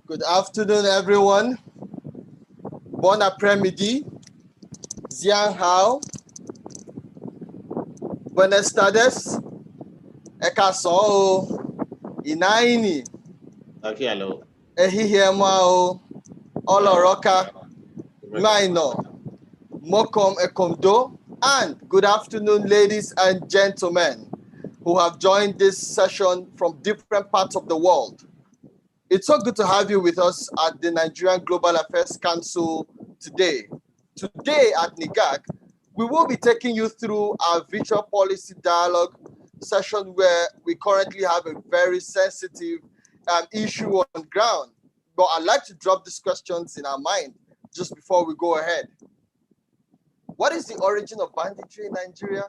Good afternoon, everyone. Bon après-midi. Zian Hao. Buenas tardes. Ekason. Inaini. Okay, hello. Ehihiema. Oloroka. Maino. Mokom Ekomdo. And good afternoon, ladies and gentlemen who have joined this session from different parts of the world. It's so good to have you with us at the Nigerian Global Affairs Council today. Today at NiGAC, we will be taking you through our virtual policy dialogue session where we currently have a very sensitive issue on ground. But I'd like to drop these questions in our mind just before we go ahead. What is the origin of banditry in Nigeria?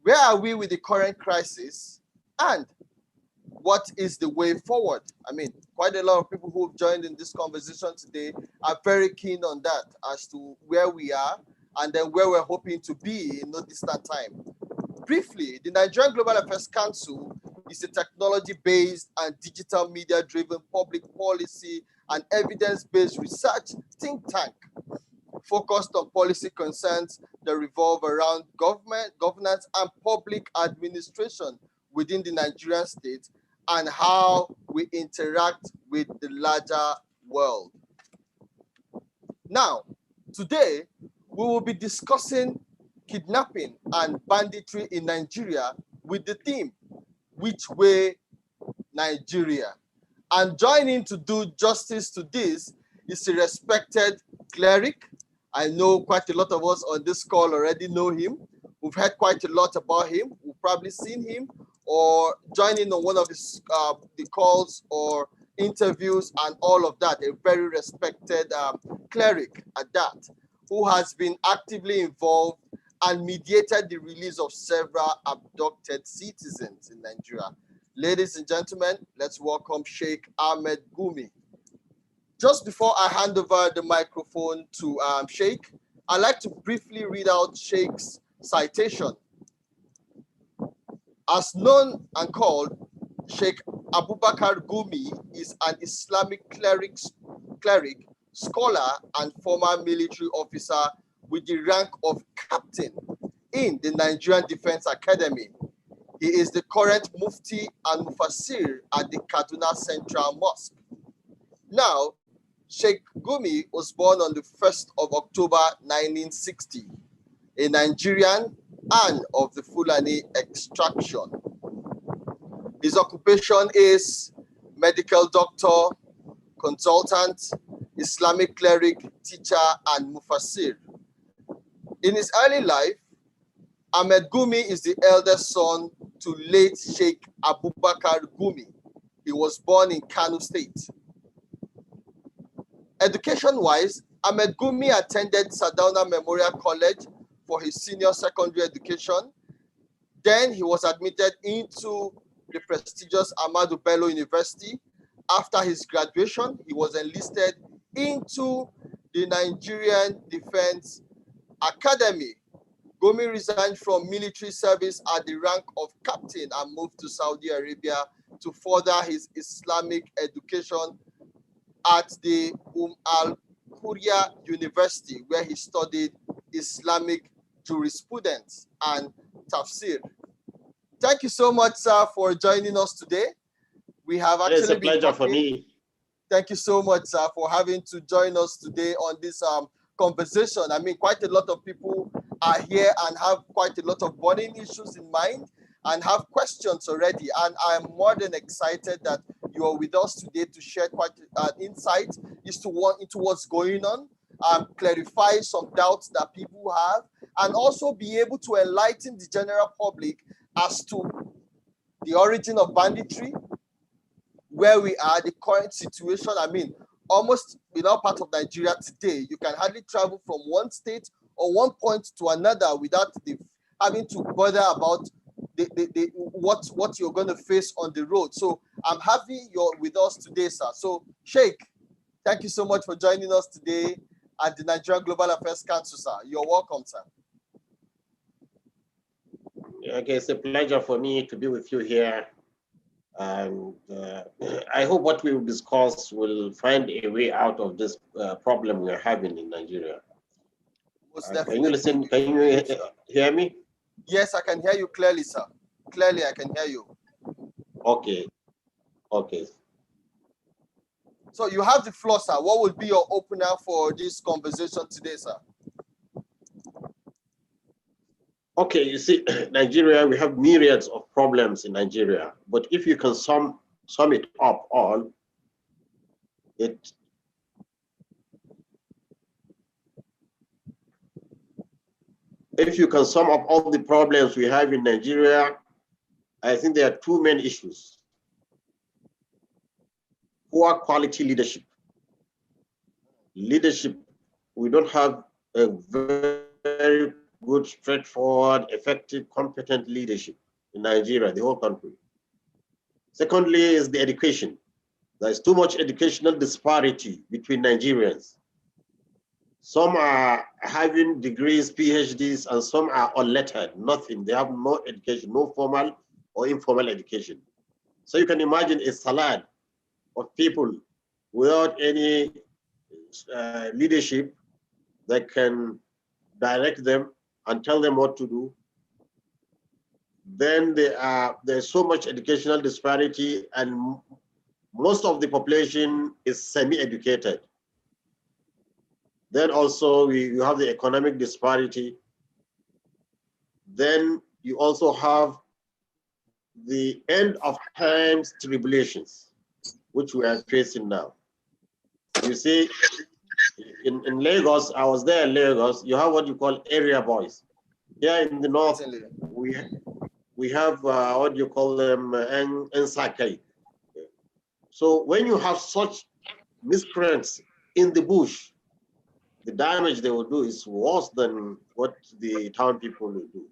Where are we with the current crisis? And what is the way forward? I mean, quite a lot of people who have joined in this conversation today are very keen on that as to where we are and then where we're hoping to be in no distant time. Briefly, the Nigerian Global Affairs Council is a technology-based and digital media-driven public policy and evidence-based research think tank focused on policy concerns that revolve around government, governance, and public administration within the Nigerian state and how we interact with the larger world. Now, today, we will be discussing kidnapping and banditry in Nigeria with the theme, Which Way Nigeria? And joining to do justice to this is a respected cleric. I know quite a lot of us on this call already know him. We've heard quite a lot about him. We've probably seen him or joining on one of his the calls or interviews and all of that. A very respected cleric at that, who has been actively involved and mediated the release of several abducted citizens in Nigeria. Ladies and gentlemen, let's welcome Sheikh Ahmed Gumi. Just before I hand over the microphone to Sheikh, I'd like to briefly read out Sheikh's citation. As known and called, Sheikh Abubakar Gumi is an Islamic cleric, scholar, and former military officer with the rank of captain in the Nigerian Defense Academy. He is the current Mufti and Mufassir at the Kaduna Central Mosque. Now, Sheikh Gumi was born on the 1st of October 1960, a Nigerian and of the Fulani extraction. His occupation is medical doctor, consultant, Islamic cleric, teacher, and mufassir. In his early life, Ahmed Gumi is the eldest son to late Sheikh Abubakar Gumi. He was born in Kano State. Education-wise, Ahmed Gumi attended Sardauna Memorial College for his senior secondary education. Then he was admitted into the prestigious Ahmadu Bello University. After his graduation, he was enlisted into the Nigerian Defense Academy. Gumi resigned from military service at the rank of captain and moved to Saudi Arabia to further his Islamic education at the Al-Quria University, where he studied Islamic jurisprudence and tafsir. Thank you so much, sir, for joining us today. We have actually It's a pleasure for me. Thank you so much, sir, for having to join us today on this conversation. I mean, quite a lot of people are here and have quite a lot of burning issues in mind and have questions already. And I'm more than excited that you are with us today to share quite an insight into what's going on, clarify some doubts that people have, and also be able to enlighten the general public as to the origin of banditry, where we are, the current situation. I mean, almost in all parts of Nigeria today, you can hardly travel from one state or one point to another without having to bother about what you're going to face on the road. So I'm happy you're with us today, sir. So Sheikh, thank you so much for joining us today at the Nigerian Global Affairs Council, sir. You're welcome, sir. Okay, it's a pleasure for me to be with you here. And I hope what we will discuss will find a way out of this problem we're having in Nigeria. Most Can definitely. you listen? Can you hear me? Yes, I can hear you clearly, sir. Clearly, I can hear you. Okay. Okay. So you have the floor, sir. What would be your opener for this conversation today, sir? Okay, you see, Nigeria, we have myriads of problems in Nigeria, but if you can sum it up all, if you can sum up all the problems we have in Nigeria, I think there are two main issues. Poor quality leadership. Leadership, we don't have a very good, straightforward, effective, competent leadership in Nigeria, the whole country. Secondly is the education. There's too much educational disparity between Nigerians. Some are having degrees, PhDs, and some are unlettered, nothing. They have no education, no formal or informal education. So you can imagine a salad of people without any leadership that can direct them and tell them what to do. Then there's so much educational disparity, and most of the population is semi-educated. Then also you have the economic disparity. Then you also have the end of times tribulations, which we are facing now. You see, in Lagos, I was there in Lagos, you have what you call area boys. Here in the north, we have what you call them, Insecurity. So when you have such miscreants in the bush, the damage they will do is worse than what the town people will do.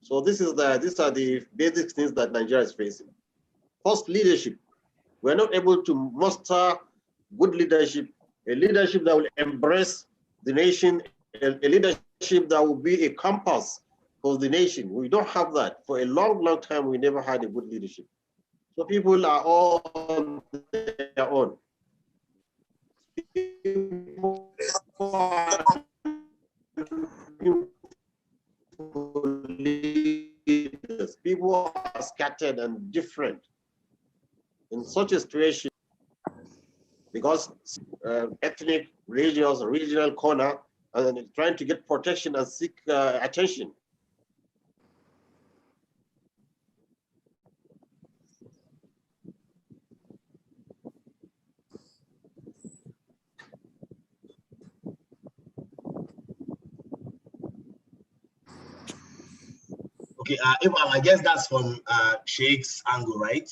So these are the basic things that Nigeria is facing. First, leadership. We're not able to muster good leadership, a leadership that will embrace the nation, a leadership that will be a compass for the nation. We don't have that. For a long, long time, we never had a good leadership. So people are all on their own. People are scattered and different. In such a situation, because ethnic, religious, regional corner, and trying to get protection and seek attention. Okay, I guess that's from Sheikh's angle, right?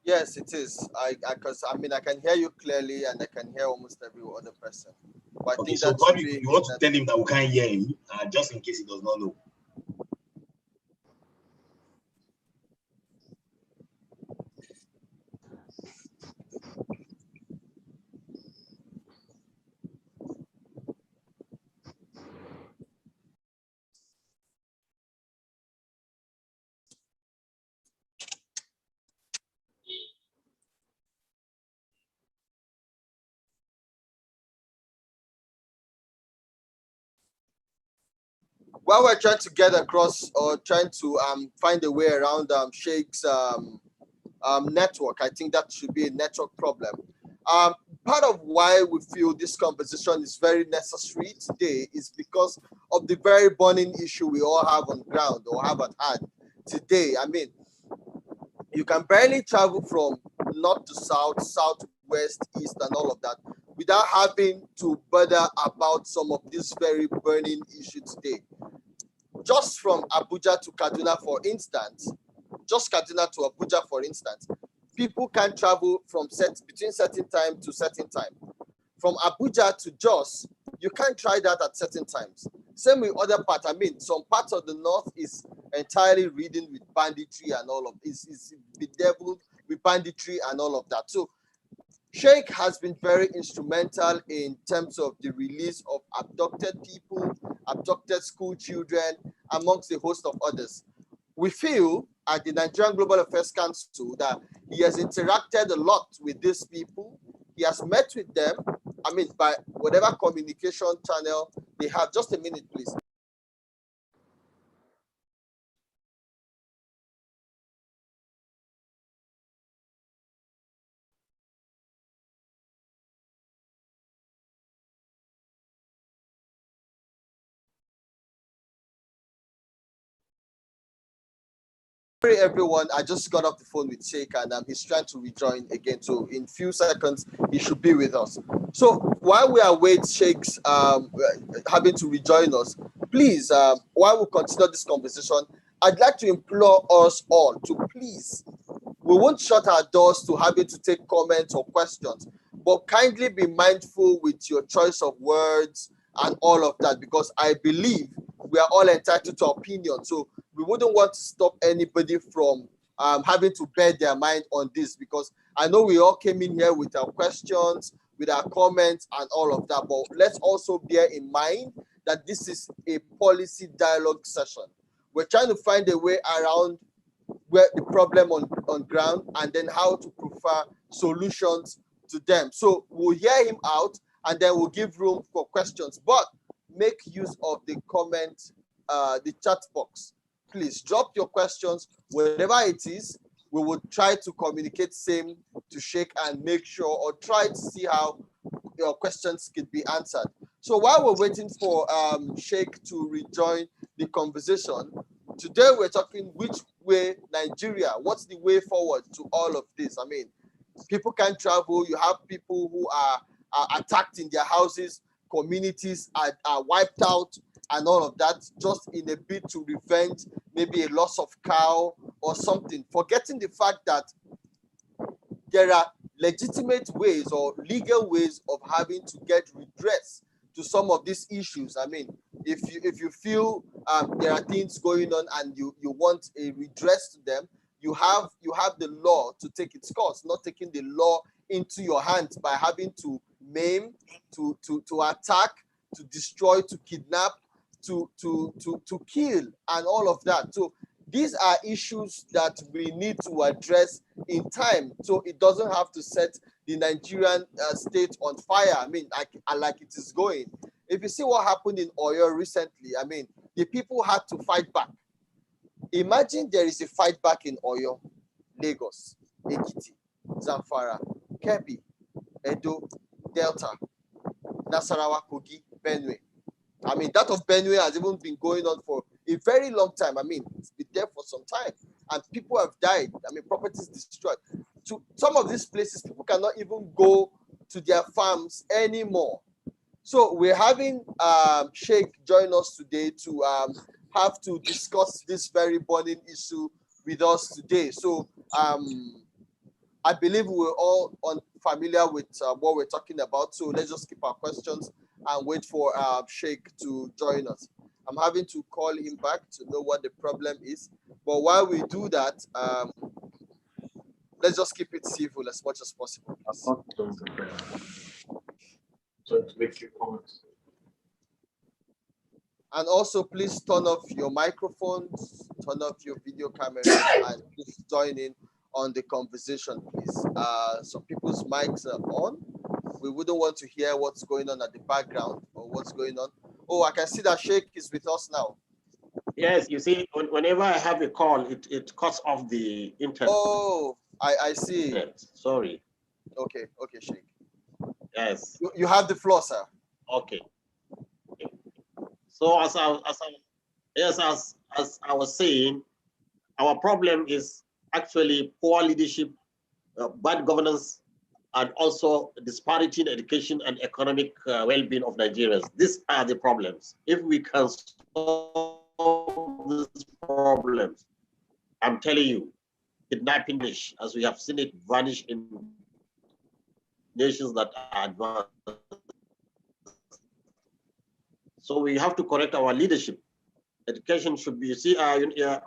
Yes, it is. Because I mean, I can hear you clearly, and I can hear almost every other person. But Okay, so probably you want to tell him that we can't hear him, just in case he does not know. while we're trying to get across or trying to find a way around Sheikh's network, I think that should be a network problem. Part of why we feel this conversation is very necessary today is because of the very burning issue we all have on ground or have at hand today. I mean, you can barely travel from north to south, southwest, east, and all of that without having to bother about some of this very burning issue today. Just from Abuja to Kaduna, for instance, just Kaduna to Abuja, for instance, people can travel from between certain time to certain time. from Abuja to Jos, you can't try that at certain times. Same with other parts. I mean, some parts of the north is entirely ridden with banditry and all of this. Is bedeviled with banditry and all of that. So Sheikh has been very instrumental in terms of the release of abducted people, abducted school children, amongst a host of others. We feel at the Nigerian Global Affairs Council that he has interacted a lot with these people. He has met with them, I mean, by whatever communication channel they have. Just a minute, please. Sorry, everyone. I just got off the phone with Sheikh and he's trying to rejoin again. So in few seconds, he should be with us. So while we await Sheikh's having to rejoin us, please, while we continue this conversation, I'd like to implore us all to please, we won't shut our doors to having to take comments or questions, but kindly be mindful with your choice of words and all of that, because I believe we are all entitled to opinion. So we wouldn't want to stop anybody from having to bear their mind on this, because I know we all came in here with our questions, with our comments and all of that, but let's also bear in mind that this is a policy dialogue session. We're trying to find a way around where the problem on ground and then how to prefer solutions to them. So we'll hear him out and then we'll give room for questions, but make use of the comment, the chat box. Please drop your questions, whatever it is. We will try to communicate same to Sheikh and make sure, or try to see how your questions can be answered. So while we're waiting for Sheikh to rejoin the conversation, today we're talking which way Nigeria, what's the way forward to all of this? I mean, people can't travel. You have people who are attacked in their houses, communities are wiped out and all of that, just in a bid to revenge maybe a loss of cow or something, forgetting the fact that there are legitimate ways or legal ways of having to get redress to some of these issues. I mean, if you feel there are things going on and you want a redress to them, you have the law to take its course, not taking the law into your hands by having to maim, to attack, to destroy, to kidnap, to kill and all of that. So these are issues that we need to address in time, so it doesn't have to set the Nigerian state on fire. I mean, like it is going. If you see what happened in Oyo recently, I mean, the people had to fight back. Imagine there is a fight back in Oyo, Lagos, Ekiti, Zamfara, Kebbi, Edo, Delta, Nasarawa, Kogi, Benue. I mean, that of Benue has even been going on for a very long time. I mean, it's been there for some time, and people have died. I mean, properties destroyed. To some of these places, people cannot even go to their farms anymore. So we're having Sheikh join us today to have to discuss this very burning issue with us today. So I believe we're all familiar with what we're talking about. So let's just keep our questions and wait for Sheikh to join us. I'm having to call him back to know what the problem is. But while we do that, let's just keep it civil as much as possible. So to make your comments. And also, please turn off your microphones, turn off your video cameras, and please join in on the conversation, please. Some people's mics are on. We wouldn't want to hear what's going on at the background or what's going on. Oh, I can see that Sheikh is with us now. Yes, you see, whenever I have a call, it cuts off the internet. Oh, I see. Sorry. Okay, Sheikh. Yes. You have the floor, sir. Okay. So as I was saying, our problem is actually poor leadership, bad governance, and also disparity in education and economic well-being of Nigerians. These are the problems. If we can solve these problems, I'm telling you, kidnapping, as we have seen it vanish in nations that are advanced. So we have to correct our leadership. Education should be, you see, they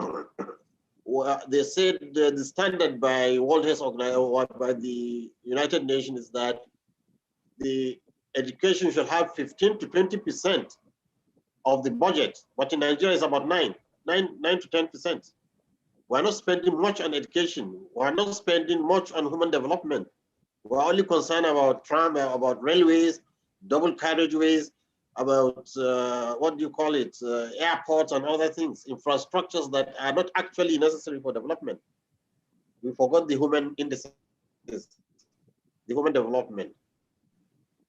said the standard by World Health Organization or by the United Nations is that the education should have 15 to 20% of the budget, but in Nigeria it's about 9 to 10%. We're not spending much on education. We're not spending much on human development. We're only concerned about tram, about railways, double carriageways, about what do you call it, airports and other things, infrastructures that are not actually necessary for development. We forgot the human indices, the human development.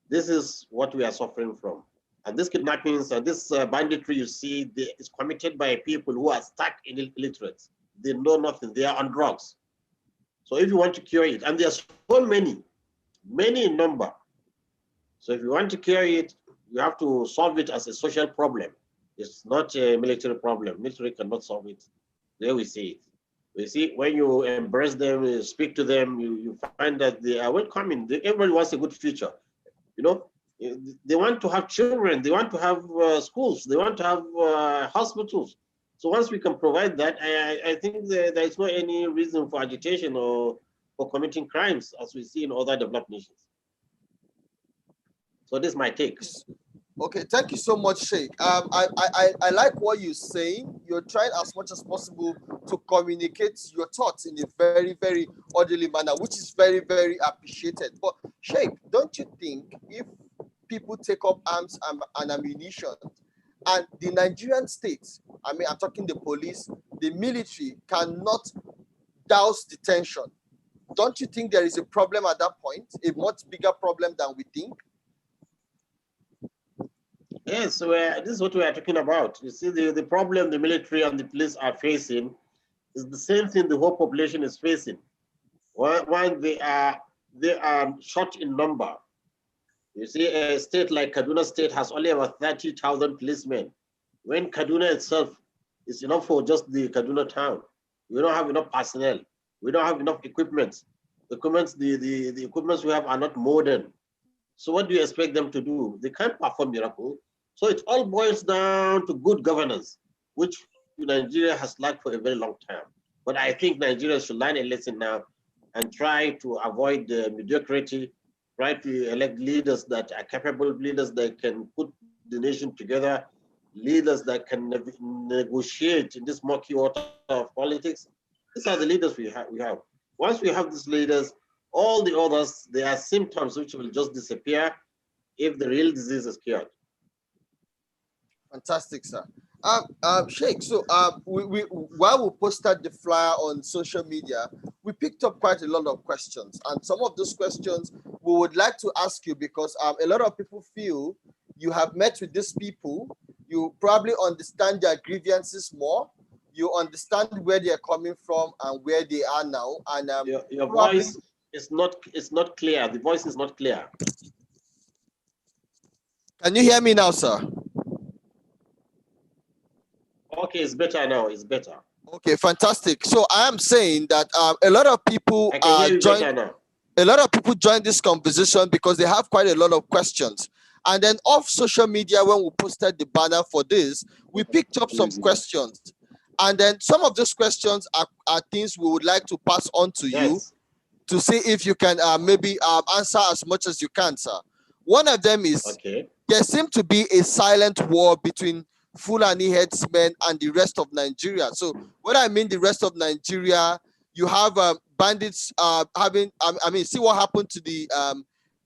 This is what we are suffering from. And this kidnappings and this banditry you see is committed by people who are stuck in illiterates. They know nothing, they are on drugs. So if you want to cure it, and there are so many in number. So if you want to cure it, you have to solve it as a social problem. It's not a military problem. Military cannot solve it. There we see it. We see when you embrace them, you speak to them, you find that they are welcoming. Everybody wants a good future. You know, they want to have children, they want to have schools, they want to have hospitals. So once we can provide that, I think there is no any reason for agitation or for committing crimes as we see in other developed nations. So this is my take. Okay, thank you so much, Sheikh. I like what you're saying. You're trying as much as possible to communicate your thoughts in a very, very orderly manner, which is very, very appreciated. But Sheikh, don't you think if people take up arms and ammunition, and the Nigerian state, I mean, I'm talking the police, the military, cannot douse the tension, don't you think there is a problem at that point, a much bigger problem than we think? Yes, so this is what we are talking about. You see, the problem the military and the police are facing is the same thing the whole population is facing. One, they are short in number. You see, a state like Kaduna State has only about 30,000 policemen. When Kaduna itself is enough for just the Kaduna town, we don't have enough personnel. We don't have enough equipment. The equipments we have are not modern. So what do you expect them to do? They can't perform miracles. So it all boils down to good governance, which Nigeria has lacked for a very long time. But I think Nigeria should learn a lesson now and try to avoid the mediocrity, try to elect leaders that are capable, leaders that can put the nation together, leaders that can negotiate in this murky water of politics. These are the leaders we have. Once we have these leaders, all the others, they are symptoms which will just disappear if the real disease is cured. Fantastic, sir. Sheikh, so while we posted the flyer on social media, we picked up quite a lot of questions. And some of those questions we would like to ask you because a lot of people feel you have met with these people, you probably understand their grievances more, you understand where they're coming from and where they are now. And your voice is not clear. The voice is not clear. Can you hear me now, sir? Okay, it's better now. It's better. Okay, fantastic. So I am saying that a lot of people join this conversation because they have quite a lot of questions. And then off social media, when we posted the banner for this, we picked up some questions. And then some of those questions are things we would like to pass on to you to see if you can maybe answer as much as you can, sir. One of them is, there seems to be a silent war between Fulani headsmen and the rest of Nigeria. So what I mean the rest of Nigeria, you have bandits see what happened to the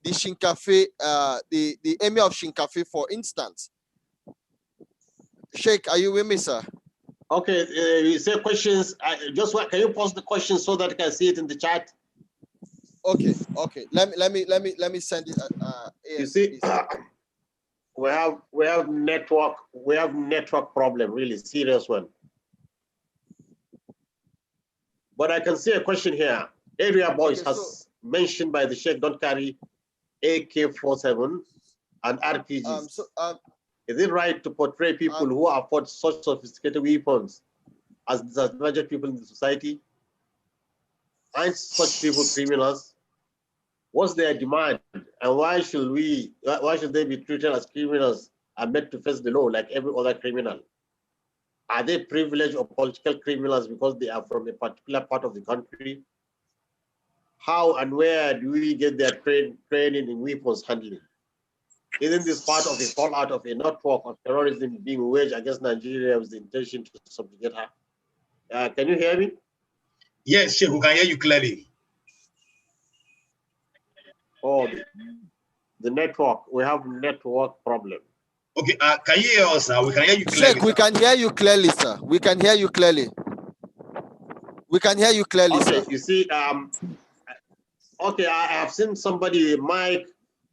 Shinkafe, the emir of Shinkafe, for instance. Sheikh, are you with me, sir? Okay, you say questions. Can you post the questions so that I can see it in the chat? Okay. Let me send it. You see, we have network problem, really serious one. But I can see a question here. Area boys has mentioned by the Sheikh don't carry AK-47 and RPGs. Is it right to portray people who afford such sophisticated weapons as disadvantaged people in the society? Aren't such people criminals? What's their demand? And why should they be treated as criminals and made to face the law like every other criminal? Are they privileged or political criminals because they are from a particular part of the country? How and where do we get their training in weapons handling? Isn't this part of a fallout of a network of terrorism being waged against Nigeria with the intention to subjugate her? Can you hear me? Yes, Sheikh, we can hear you clearly. Oh, the network. We have network problem. Okay, can you hear us, sir? We can hear you clearly. Sheikh, we can hear you clearly, sir. We can hear you clearly. We can hear you clearly, okay, sir. You see, okay, I have seen somebody, Mike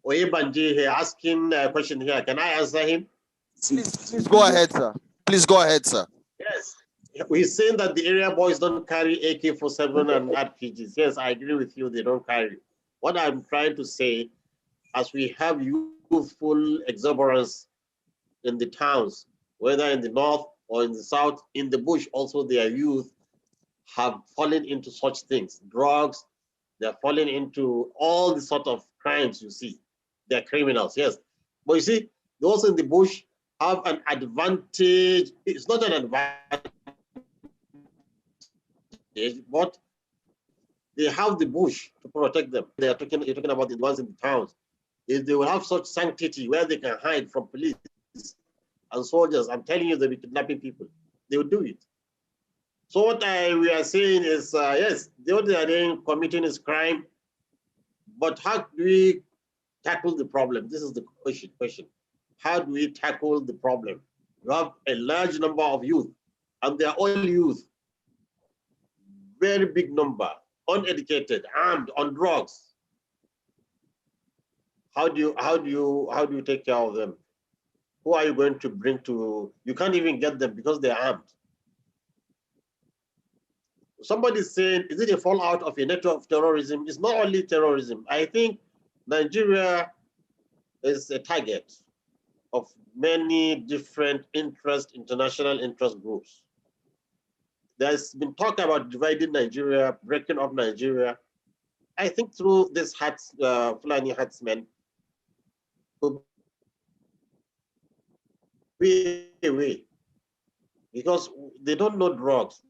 Oyebanji, here asking a question here. Can I answer him? Please go ahead, sir. Please go ahead, sir. Yes. He's saying that the area boys don't carry AK-47 and RPGs. Yes, I agree with you. They don't carry. What I'm trying to say, as we have youthful exuberance in the towns, whether in the north or in the south, in the bush, also their youth have fallen into such things, drugs. They're falling into all the sort of crimes you see. They're criminals, yes. But you see, those in the bush have an advantage. It's not an advantage, but they have the bush to protect them. You're talking about the ones in the towns. If they will have such sanctity where they can hide from police and soldiers, I'm telling you, they'll be kidnapping people. They will do it. So what we are saying is, yes, what they are doing, committing is crime, but how do we tackle the problem? This is the question. How do we tackle the problem? You have a large number of youth, and they are all youth, very big number, uneducated, armed, on drugs. How do you take care of them? Who are you going to bring to? You can't even get them because they're armed. Somebody's saying, is it a fallout of a network of terrorism? It's not only terrorism. I think Nigeria is a target of many different international interest groups. There's been talk about dividing Nigeria, breaking up Nigeria. I think through this Fulani herdsmen will be a way, because they don't know drugs,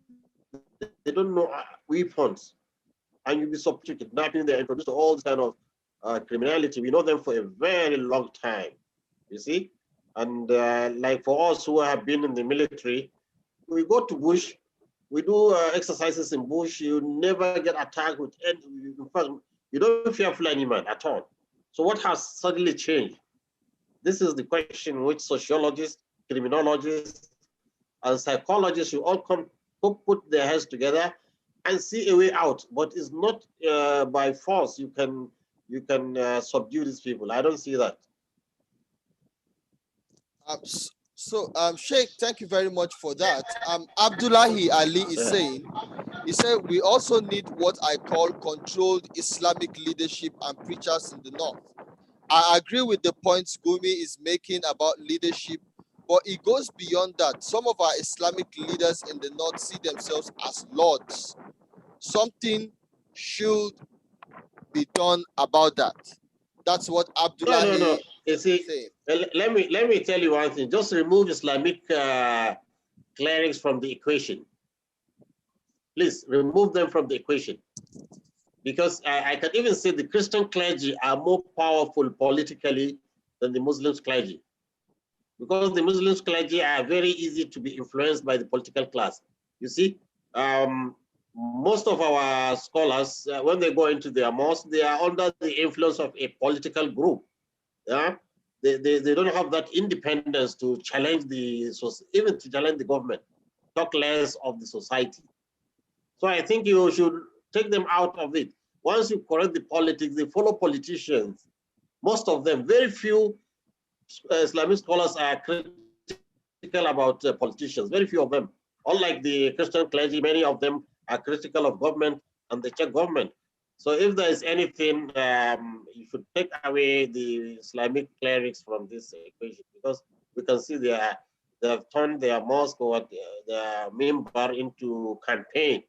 they don't know weapons, and you'll be subject to kidnapping. They're introduced to all this kind of criminality. We know them for a very long time, you see. And like for us who have been in the military, we go to bush, we do exercises in bush. You never get attacked with any. In fact, you don't fear Fulani man at all. So what has suddenly changed? This is the question which sociologists, criminologists, and psychologists should all come to put their heads together and see a way out. But it's not by force you can subdue these people. I don't see that. Sheikh, thank you very much for that. Abdullahi Ali is saying, he said, we also need what I call controlled Islamic leadership and preachers in the north. I agree with the points Gumi is making about leadership, but it goes beyond that. Some of our Islamic leaders in the north see themselves as lords. Something should be done about that. That's what Abdullahi No. You see, let me tell you one thing. Just remove Islamic clerics from the equation. Please remove them from the equation. Because I can even say the Christian clergy are more powerful politically than the Muslim clergy. Because the Muslim clergy are very easy to be influenced by the political class. You see, most of our scholars, when they go into their mosque, they are under the influence of a political group. Yeah, they don't have that independence to challenge even to challenge the government, talk less of the society. So I think you should take them out of it. Once you correct the politics, they follow politicians. Most of them, very few Islamic scholars are critical about politicians, very few of them. Unlike the Christian clergy, many of them are critical of government and the Czech government. So if there is anything, you should take away the Islamic clerics from this equation, because we can see they have turned their mosque or their member into campaign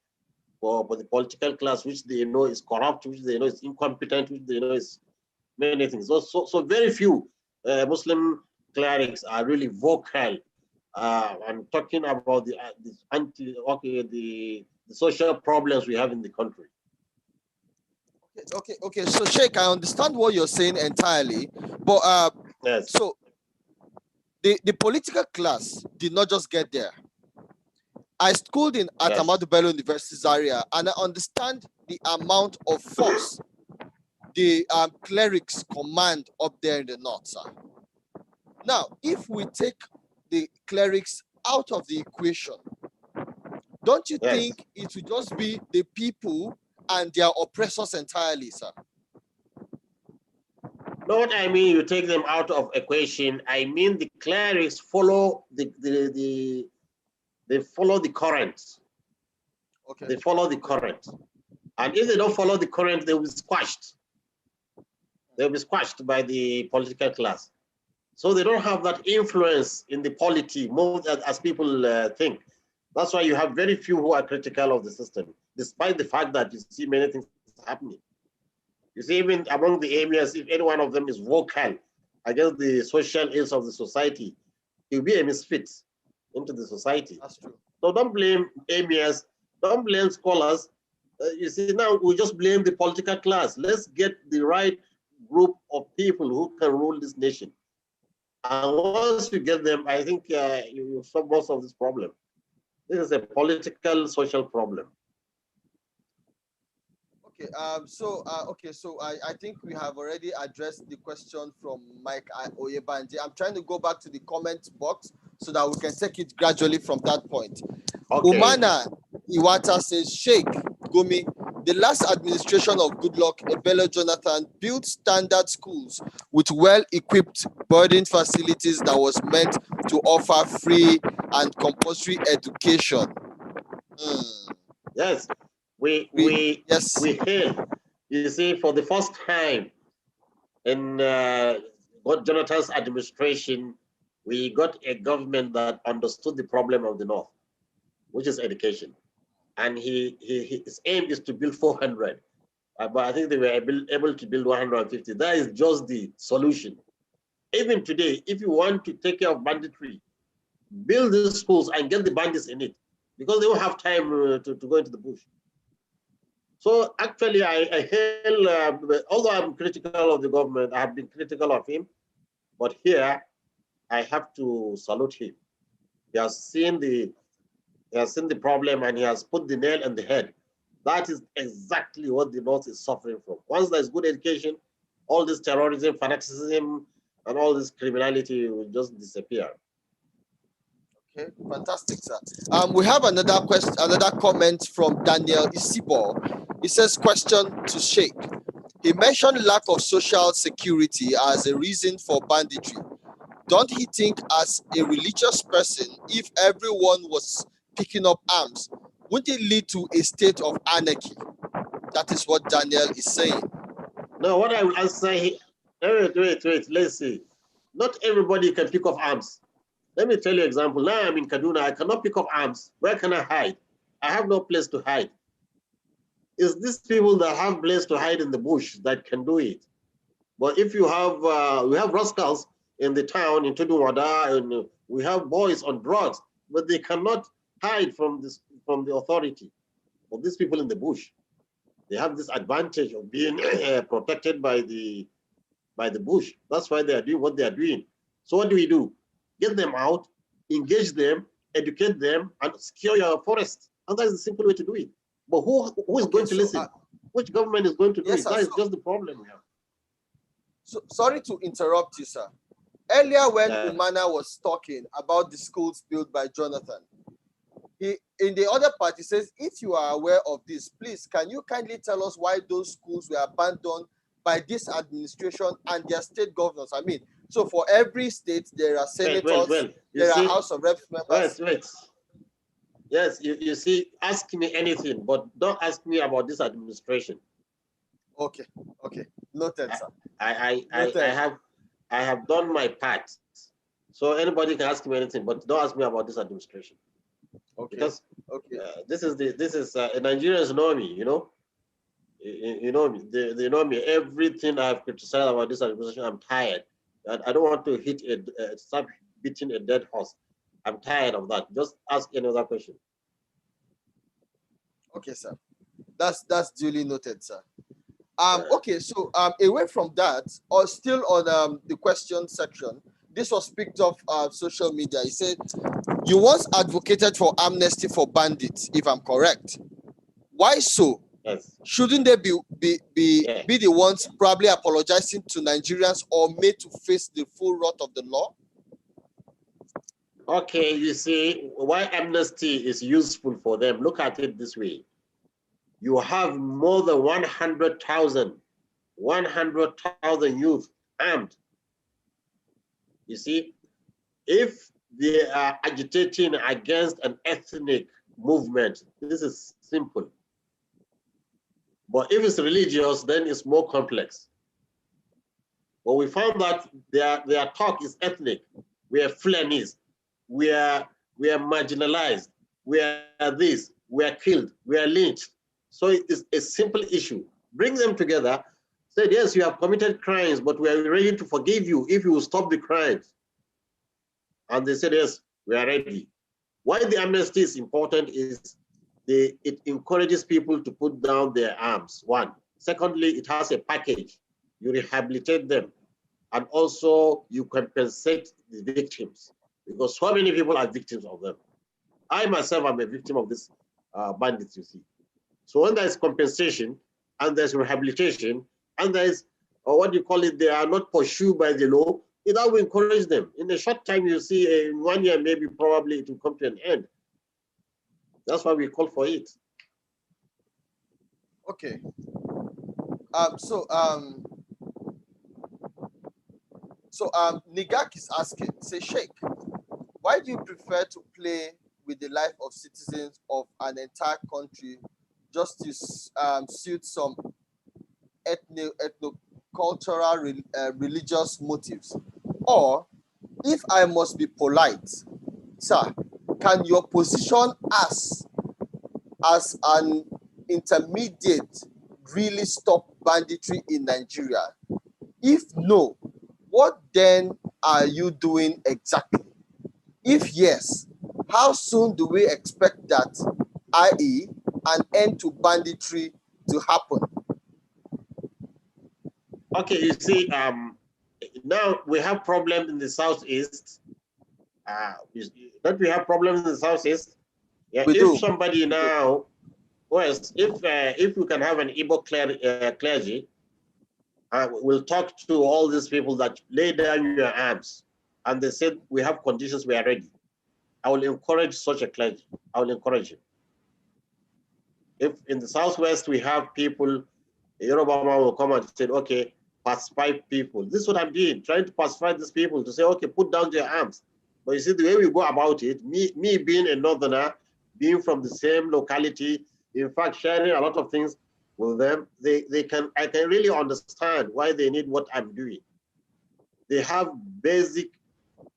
for the political class, which they know is corrupt, which they know is incompetent, which they know is many things. So very few Muslim clerics are really vocal and talking about the social problems we have in the country. Okay. So Sheikh, I understand what you're saying entirely, but Yes. so the political class did not just get there. I schooled in Yes. Ahmadu Bello University Zaria, and I understand the amount of force the clerics command up there in the north, sir. Now, if we take the clerics out of the equation, don't you Yes. think it would just be the people and their oppressors entirely, sir? No, what I mean, you take them out of equation. I mean, the clerics follow they follow the current. Okay. They follow the current, and if they don't follow the current, they will be squashed. They'll be squashed by the political class. So they don't have that influence in the polity more as people think. That's why you have very few who are critical of the system, despite the fact that you see many things happening. You see, even among the emirs, if any one of them is vocal against the social ills of the society, he'll be a misfit into the society. That's true. So don't blame emirs, don't blame scholars. You see, now we just blame the political class. Let's get the right group of people who can rule this nation. And once you get them, I think you solve most of this problem. This is a political, social problem. Okay. So I think we have already addressed the question from Mike Oyebanje. I'm trying to go back to the comment box so that we can take it gradually from that point. Okay. Umana Iwata says, Sheikh Gumi, the last administration of Goodluck Ebele Jonathan built standard schools with well-equipped boarding facilities that was meant to offer free and compulsory education. Yes, we hail. You see, for the first time in Jonathan's administration, we got a government that understood the problem of the North, which is education. And his aim is to build 400. But I think they were able to build 150. That is just the solution. Even today, if you want to take care of banditry, build these schools and get the bandits in it, because they don't have time to go into the bush. So actually, I hail, although I'm critical of the government, I have been critical of him, but here I have to salute him. He has seen the problem and he has put the nail on the head. That is exactly what the North is suffering from. Once there's good education, all this terrorism, fanaticism, and all this criminality will just disappear. Okay, fantastic, sir. We have another question, another comment from Daniel Isibo. He says, question to Sheikh. He mentioned lack of social security as a reason for banditry. Don't he think, as a religious person, if everyone was picking up arms, wouldn't it lead to a state of anarchy? That is what Daniel is saying. No, what I will answer here, wait, let's see. Not everybody can pick up arms. Let me tell you an example. Now I'm in Kaduna, I cannot pick up arms. Where can I hide? I have no place to hide. It's these people that have place to hide in the bush that can do it. But if you have, we have rascals in the town, in Tudunwada, and we have boys on drugs, but they cannot hide from the authority. But these people in the bush, they have this advantage of being protected by the bush. That's why they are doing what they are doing. So what do? Get them out, engage them, educate them, and secure your forest. And that is the simple way to do it. But who is going to listen? Which government is going to do it? That is just the problem we have. So sorry to interrupt you, sir. Earlier when Umana was talking about the schools built by Jonathan, he, in the other part, he says, if you are aware of this, please, can you kindly tell us why those schools were abandoned by this administration and their state governors? I mean, so for every state, there are senators, there are House of Reps members. Yes, you see, ask me anything, but don't ask me about this administration. Okay, noted, sir. I have done my part. So anybody can ask me anything, but don't ask me about this administration. Okay. Because Okay. this is Nigerians know me, you know. You know me. They know me. Everything I've criticized about this administration, I'm tired. I don't want to start beating a dead horse. I'm tired of that. Just ask any other question. Okay, sir. That's duly noted, sir. Okay, so away from that, or still on the question section, this was picked up social media. He said you once advocated for amnesty for bandits, if I'm correct. Why so? Yes. Shouldn't they be Yeah. the ones probably apologizing to Nigerians or made to face the full wrath of the law? Okay, you see why amnesty is useful for them. Look at it this way. You have more than 100,000 youth armed. You see, if they are agitating against an ethnic movement, this is simple. But if it's religious, then it's more complex. But we found that their talk is ethnic. We are Fulanese. We are marginalized. We are this. We are killed. We are lynched. So it's a simple issue. Bring them together. Say, yes, you have committed crimes, but we are ready to forgive you if you will stop the crimes. And they said, yes, we are ready. Why the amnesty is important is it encourages people to put down their arms, one. Secondly, it has a package. You rehabilitate them. And also you compensate the victims, because so many people are victims of them. I myself am a victim of this bandits, you see. So when there's compensation and there's rehabilitation and there's, what do you call it, they are not pursued by the law, that will encourage them. In a short time, you see, in 1 year, maybe probably it will come to an end. That's why we call for it. Okay. NiGAC is asking, say, Sheikh, why do you prefer to play with the life of citizens of an entire country just to suit some ethno-cultural religious motives? Or, if I must be polite, sir, can your position as an intermediate really stop banditry in Nigeria? If no, what then are you doing exactly? If yes, how soon do we expect that, i.e., an end to banditry to happen? Okay, you see, now we have problems in the southeast. Don't we have problems in the southeast? Yeah, We if do. somebody now, well, if we can have an Igbo clergy, we'll talk to all these people that lay down your arms, and they said we have conditions, we are ready. I will encourage such a clergy. I will encourage him. If in the southwest we have people, Yoruba will come and say, okay, pacify people. This is what I'm doing, trying to pacify these people to say, okay, put down their arms. But you see, the way we go about it, me being a northerner, being from the same locality, in fact, sharing a lot of things with them, I can really understand why they need what I'm doing. They have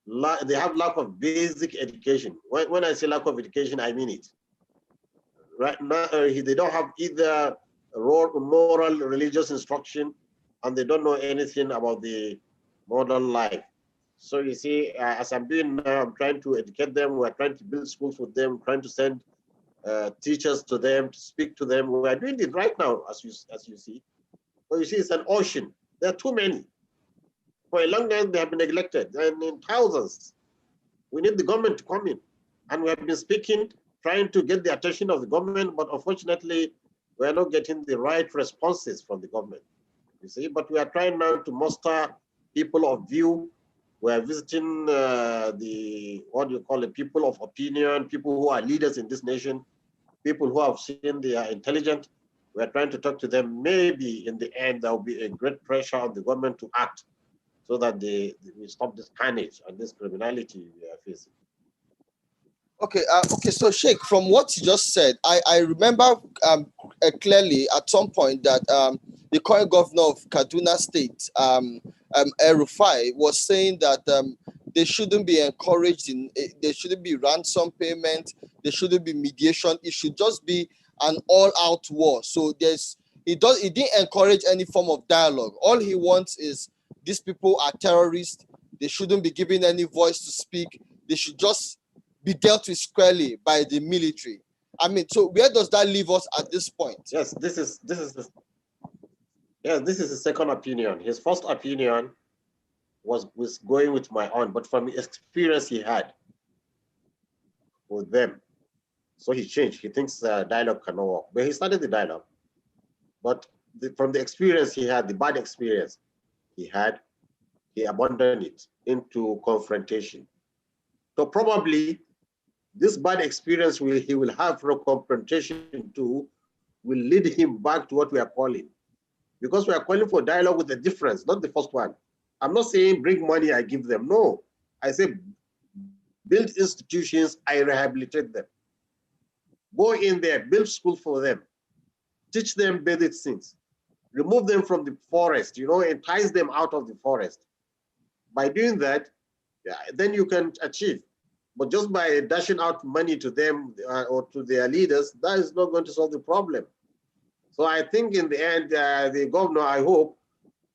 lack of basic education. When I say lack of education, I mean it. Right now, they don't have either moral, religious instruction, and they don't know anything about the modern life. So you see, as I'm doing now, I'm trying to educate them. We're trying to build schools with them, trying to send teachers to them, to speak to them. We are doing it right now, as you see. But you see, it's an ocean. There are too many. For a long time, they have been neglected, and in thousands. We need the government to come in. And we have been speaking, trying to get the attention of the government, but unfortunately, we are not getting the right responses from the government. You see, but we are trying now to muster people of view. We are visiting people of opinion, people who are leaders in this nation, people who have seen they are intelligent. We are trying to talk to them. Maybe in the end, there will be a great pressure on the government to act so that we stop this carnage and this criminality we are facing. Okay, so Sheikh, from what you just said, I remember clearly at some point that the current governor of Kaduna State, El-Rufai, was saying that they shouldn't be encouraged in, there shouldn't be ransom payment, there shouldn't be mediation. It should just be an all-out war. So he didn't encourage any form of dialogue. All he wants is these people are terrorists. They shouldn't be given any voice to speak. They should just be dealt with squarely by the military. I mean, so where does that leave us at this point? Yes, this is the second opinion. His first opinion was going with my own, but from the experience he had with them, so he changed. He thinks dialogue cannot work, but he started the dialogue. But from the experience he had, the bad experience he had, he abandoned it into confrontation. So probably this bad experience he will have from confrontation to will lead him back to what we are calling. Because we are calling for dialogue with a difference, not the first one. I'm not saying bring money, I give them. No, I say build institutions, I rehabilitate them. Go in there, build school for them. Teach them basic things. Remove them from the forest, entice them out of the forest. By doing that, then you can achieve. But just by dashing out money to them or to their leaders, that is not going to solve the problem. So I think in the end, the governor, I hope,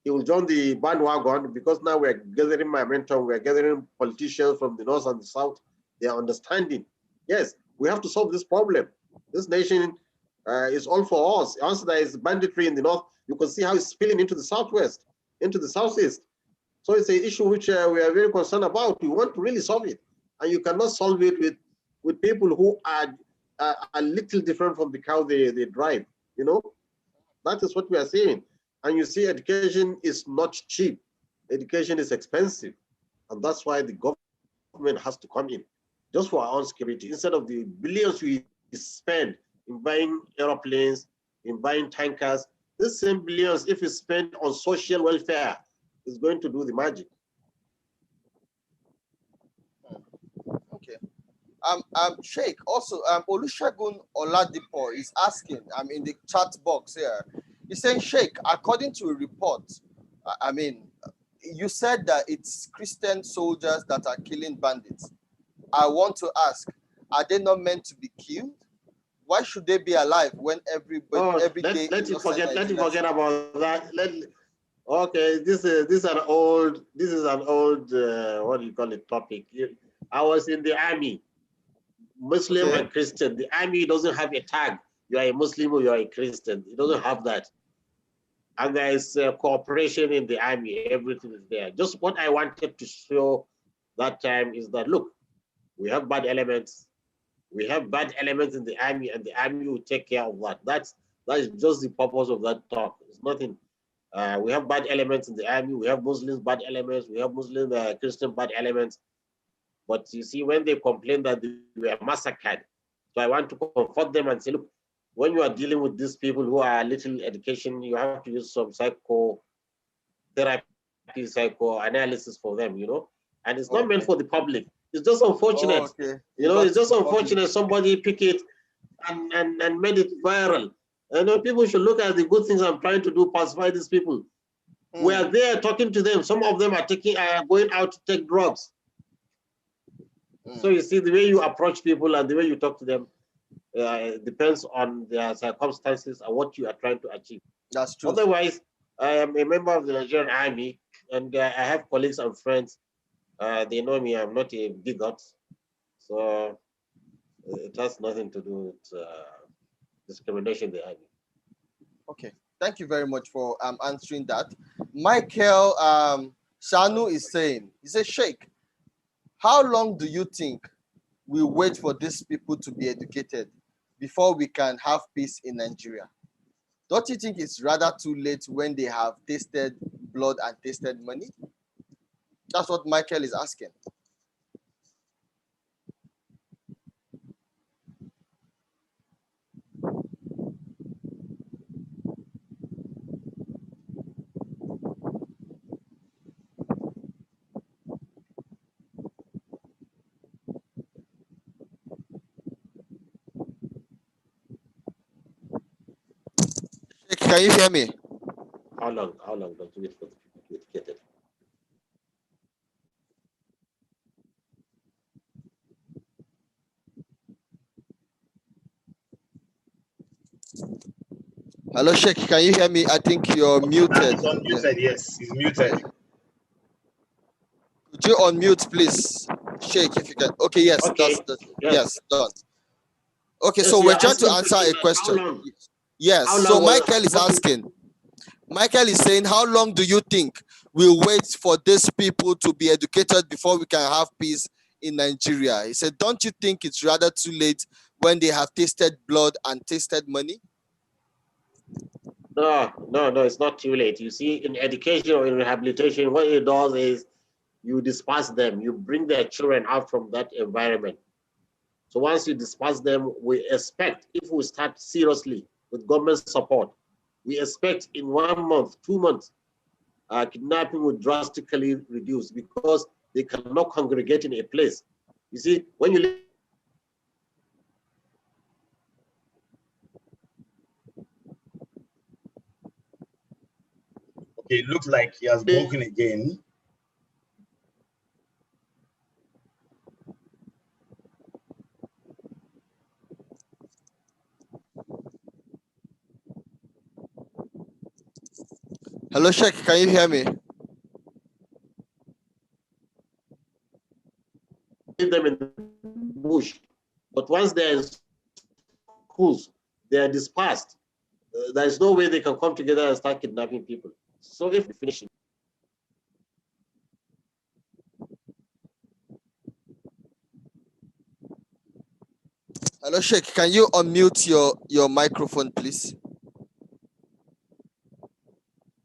he will join the bandwagon, because now we're gathering momentum, we're gathering politicians from the north and the south. They are understanding. Yes, we have to solve this problem. This nation is all for us. Once there is banditry in the north, you can see how it's spilling into the southwest, into the southeast. So it's an issue which we are very concerned about. We want to really solve it. And you cannot solve it with people who are a little different from the cow they drive, That is what we are saying. And you see, education is not cheap. Education is expensive. And that's why the government has to come in, just for our own security. Instead of the billions we spend in buying airplanes, in buying tankers, this same billions, if we spend on social welfare, is going to do the magic. Okay. Sheikh, also, Olusegun Oladipo is asking, in the chat box here, he's saying, Sheikh, according to a report, you said that it's Christian soldiers that are killing bandits. I want to ask, are they not meant to be killed? Why should they be alive when every day? Let you forget about that. Okay, this is an old what do you call it, topic. I was in the army, Muslim and Christian. The army doesn't have a tag. You are a Muslim or you are a Christian. It doesn't have that. And there is cooperation in the army. Everything is there. Just what I wanted to show that time is that, look, we have bad elements. We have bad elements in the army, and the army will take care of that. That is just the purpose of that talk. It's nothing. We have bad elements in the army. We have Muslims bad elements. We have Muslim Christian bad elements. But you see, when they complain that they were massacred, so I want to comfort them and say, look, when you are dealing with these people who are little education, you have to use some psychotherapy, psychoanalysis for them, and it's not meant for the public. It's just unfortunate. It's just unfortunate somebody pick it and made it viral. People should look at the good things I'm trying to do, pacify these people. We are there talking to them. Some of them are going out to take drugs. So you see, the way you approach people and the way you talk to them depends on their circumstances and what you are trying to achieve. That's true. Otherwise, I am a member of the Nigerian army, and I have colleagues and friends. They know me. I'm not a bigot, so it has nothing to do with discrimination in the army. Okay, thank you very much for answering that. Michael Shanu is saying, he says, Sheikh, how long do you think we wait for these people to be educated before we can have peace in Nigeria? Don't you think it's rather too late when they have tasted blood and tasted money? That's what Michael is asking. Can you hear me? How long does it wait for the people to be educated? Hello, Sheikh. Can you hear me? I think you're muted. He's unmuted, yes, he's muted. Could you unmute, please, Sheikh, if you can? Okay, yes, Okay. yes, done. Okay, Yes, so you we're are trying to asking answer a how question. long? Yes. How So long Michael is asking. Michael is saying, how long do you think we'll wait for these people to be educated before we can have peace in Nigeria? He said, don't you think it's rather too late when they have tasted blood and tasted money? No, it's not too late. You see, in education or in rehabilitation, what it does is you disperse them, you bring their children out from that environment. So once you disperse them, we expect, if we start seriously with government support, we expect in 1 month, 2 months, kidnapping will drastically reduce because they cannot congregate in a place. You see, when you live Okay, it looks like he has broken again. Hello, Sheikh, can you hear me? them in the bush, but once they're in schools, they are dispersed. There is no way they can come together and start kidnapping people. So if we finish it, Hello, Sheikh, can you unmute your microphone, please?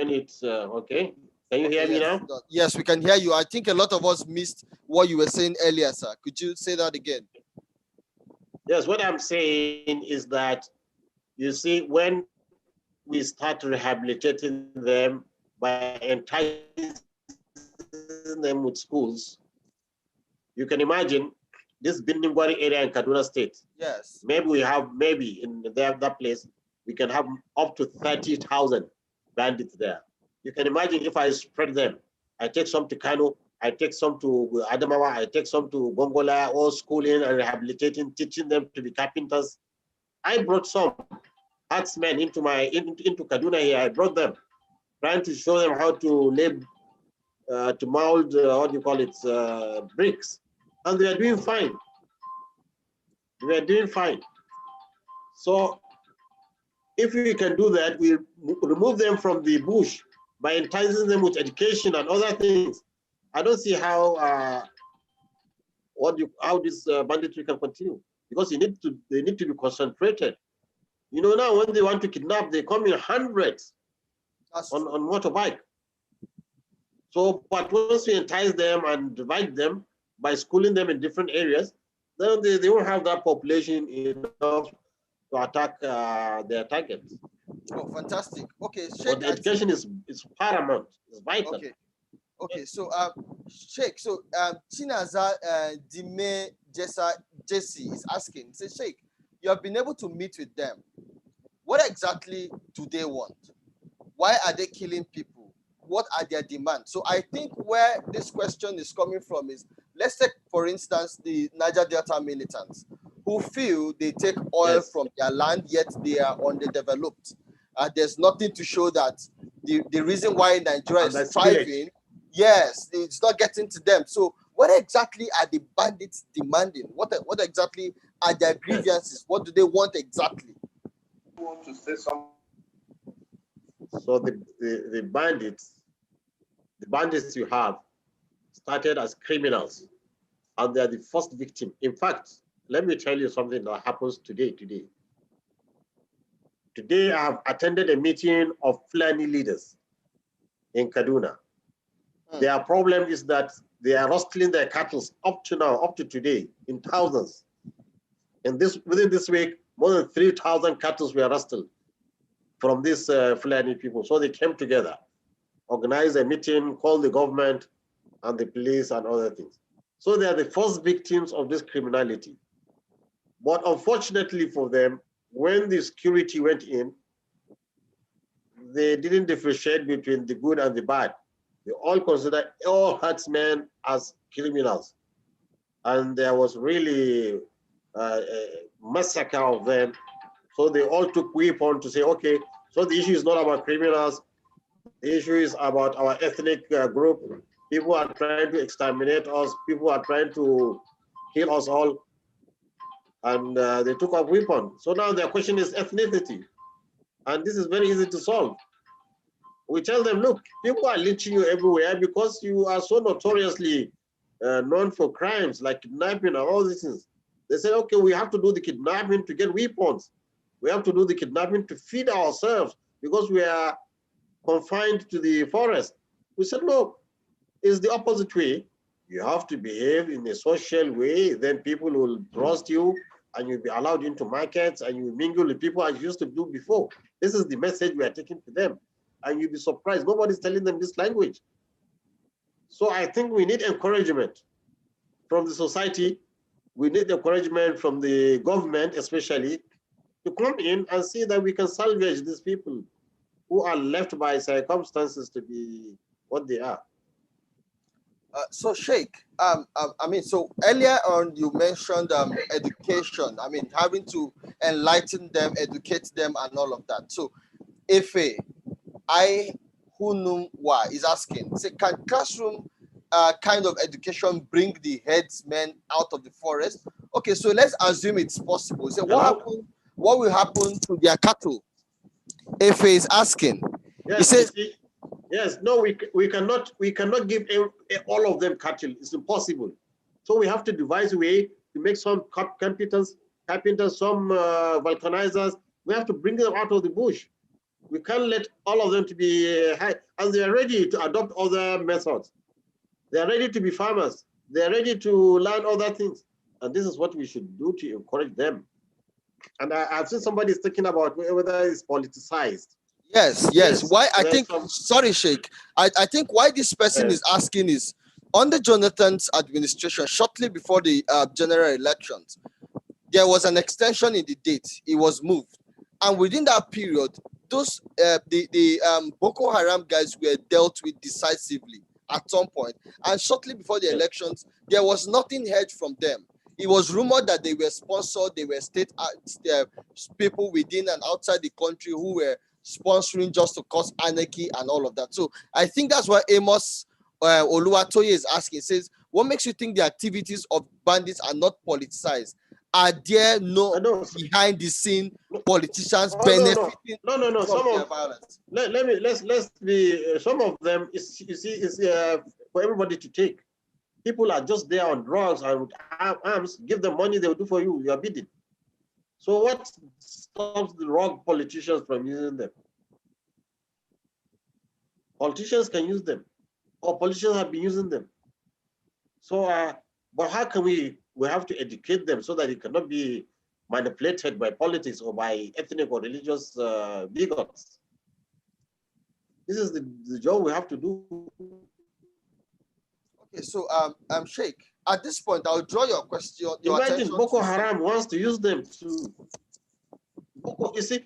when it's okay. Can you hear Okay, me yes, now? done. Yes, we can hear you. I think a lot of us missed what you were saying earlier, sir. Could you say that again? Yes, what I'm saying is that, you see, when we start rehabilitating them by enticing them with schools, you can imagine this Bindingwari area in Kaduna State. Yes. Maybe in that place, we can have up to 30,000 bandits there. You can imagine if I spread them. I take some to Kano, I take some to Adamawa, I take some to Gongola, all schooling and rehabilitating, teaching them to be carpenters. I brought some artsmen into Kaduna here. I brought them, trying to show them how to lay, to mold, what do you call it, bricks. And they are doing fine. They are doing fine. So if we can do that, we remove them from the bush by enticing them with education and other things. I don't see how how this banditry can continue, because they need to be concentrated. You know, now when they want to kidnap, they come in hundreds on motorbike. So, but once we entice them and divide them by schooling them in different areas, then they won't have that population enough to attack their targets. Oh, fantastic. Okay, But Sheikh. education is paramount, it's vital. Okay. Okay, so Sheikh, so Chinaza Dime Jesse is asking, say, Sheikh, you have been able to meet with them. What exactly do they want? Why are they killing people? What are their demands? So I think where this question is coming from is, let's take, for instance, the Niger Delta militants who feel they take oil from their land, yet they are underdeveloped. There's nothing to show that the reason why Nigeria is thriving, yes, it's not getting to them. So what exactly are the bandits demanding? What exactly are their grievances? What do they want exactly? You want to say something? So the bandits you have started as criminals, and they are the first victim. In fact, let me tell you something that happens today. Today, I have attended a meeting of Fulani leaders in Kaduna. Their problem is that they are rustling their cattle up to today, in thousands. And within this week, more than 3,000 cattle were rustled from these Fulani people. So they came together, organized a meeting, called the government and the police and other things. So they are the first victims of this criminality. But unfortunately for them, when the security went in, they didn't differentiate between the good and the bad. They all considered all herdsmen as criminals. And there was really a massacre of them. So they all took weapons to say, okay, so the issue is not about criminals. The issue is about our ethnic group. People are trying to exterminate us. People are trying to kill us all. And they took up weapons. So now their question is ethnicity. And this is very easy to solve. We tell them, look, people are lynching you everywhere because you are so notoriously known for crimes like kidnapping and all these things. They said, okay, we have to do the kidnapping to get weapons. We have to do the kidnapping to feed ourselves because we are confined to the forest. We said, no, it's the opposite way. You have to behave in a social way, then people will trust you and you'll be allowed into markets and you mingle with people as you used to do before. This is the message we are taking to them. And you'll be surprised, nobody's telling them this language. So I think we need encouragement from the society. We need encouragement from the government, especially, to come in and see that we can salvage these people who are left by circumstances to be what they are. So Sheikh, so earlier on you mentioned education. Having to enlighten them, educate them, and all of that. So, Efe, Hunumwa is asking, say, can classroom kind of education bring the headsmen out of the forest? Okay, so let's assume it's possible. So what will happen to their cattle? Efe is asking. Yes, he says, yes, no, we cannot give all of them cattle. It's impossible. So we have to devise a way to make some carpenters, some vulcanizers. We have to bring them out of the bush. We can't let all of them to be high, and they are ready to adopt other methods. They are ready to be farmers. They are ready to learn other things. And this is what we should do to encourage them. And I've seen somebody thinking about whether it's politicized. Yes. Why I think, sorry, Sheikh. I think why this person is asking is, under Jonathan's administration, shortly before the general elections, there was an extension in the date. It was moved. And within that period, those the Boko Haram guys were dealt with decisively at some point. And shortly before the elections, there was nothing heard from them. It was rumored that they were sponsored, they were state people within and outside the country who were sponsoring just to cause anarchy and all of that. So I think that's why Amos Oluwatoye is asking, says, what makes you think the activities of bandits are not politicized? Are there no behind the scene politicians benefiting from their violence? Let's be some of them is for everybody to take. People are just there on drugs and with arms. Give them money, they will do for you. You are bidding. So what stops the wrong politicians from using them? Politicians can use them, or politicians have been using them. So, but how can we have to educate them so that it cannot be manipulated by politics or by ethnic or religious bigots? This is the job we have to do. Okay, so Sheikh, at this point, I'll draw your question. Imagine Boko Haram wants to use them to. You see,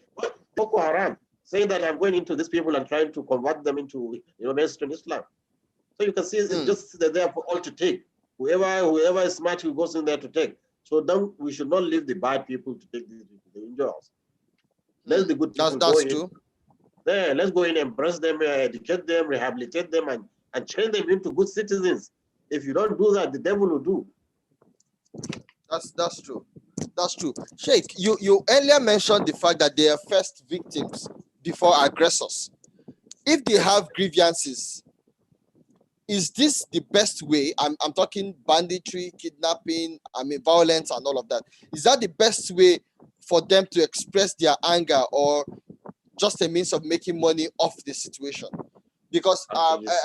Boko Haram saying that I'm going into these people and trying to convert them into mainstream Islam. So you can see it's just there for all to take. Whoever is smart who goes in there to take. So then we should not leave the bad people to take the injuries. Let the good people go in. There, let's go in, embrace them, educate them, rehabilitate them, and train them into good citizens. If you don't do that, the devil will do. That's true. That's true. Sheikh, you earlier mentioned the fact that they are first victims before aggressors. If they have grievances, is this the best way? I'm talking banditry, kidnapping, violence and all of that. Is that the best way for them to express their anger, or just a means of making money off the situation? Because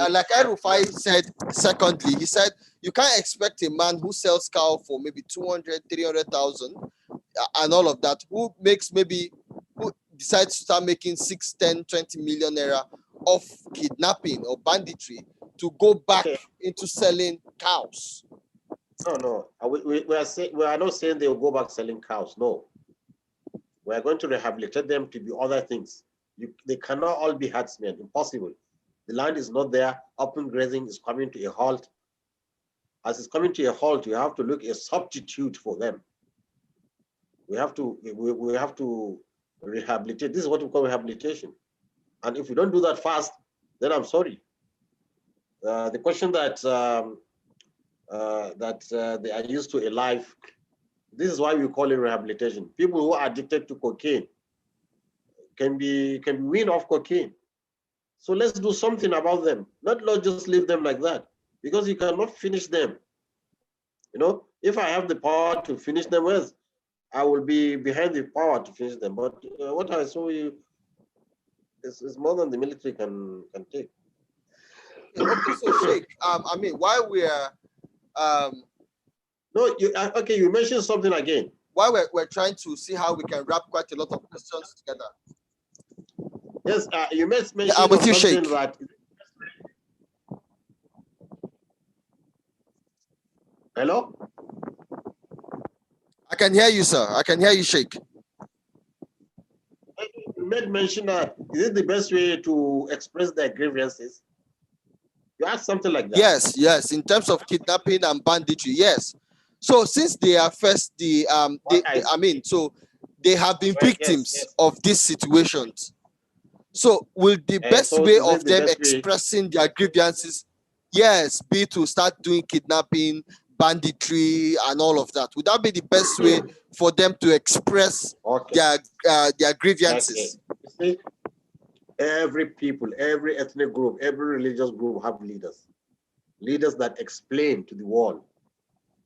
like Erufai said, secondly, he said, you can't expect a man who sells cow for maybe 200, 300,000 and all of that, who decides to start making 6, 10, 20 million naira of kidnapping or banditry to go back into selling cows. No. We are not saying they will go back selling cows. No. We are going to rehabilitate them to be other things. They cannot all be herdsmen. Impossible. The land is not there. Open grazing is coming to a halt. As it's coming to a halt, you have to look a substitute for them. We have to rehabilitate. This is what we call rehabilitation. And if we don't do that fast, then I'm sorry. The question that they are used to a life, this is why we call it rehabilitation. People who are addicted to cocaine can be weaned off cocaine. So let's do something about them. Not just leave them like that, because you cannot finish them. You know, if I have the power to finish them with, I will be behind the power to finish them. But what I saw you is more than the military can take. Okay, so Sheikh, I mean, while we're no, okay, you mentioned something again. While we're trying to see how we can wrap quite a lot of questions together. Yes, you mentioned I'm with you, something Sheikh. that. Hello? I can hear you, sir. I can hear you, Sheikh. You made mention that is it the best way to express their grievances? You asked something like that. Yes. In terms of kidnapping and banditry, yes. So since they are first so they have been victims of these situations. So will the best way of them expressing their grievances, yes, be to start doing kidnapping, banditry, and all of that? Would that be the best way for them to express their grievances? Okay. You see, every people, every ethnic group, every religious group have leaders that explain to the world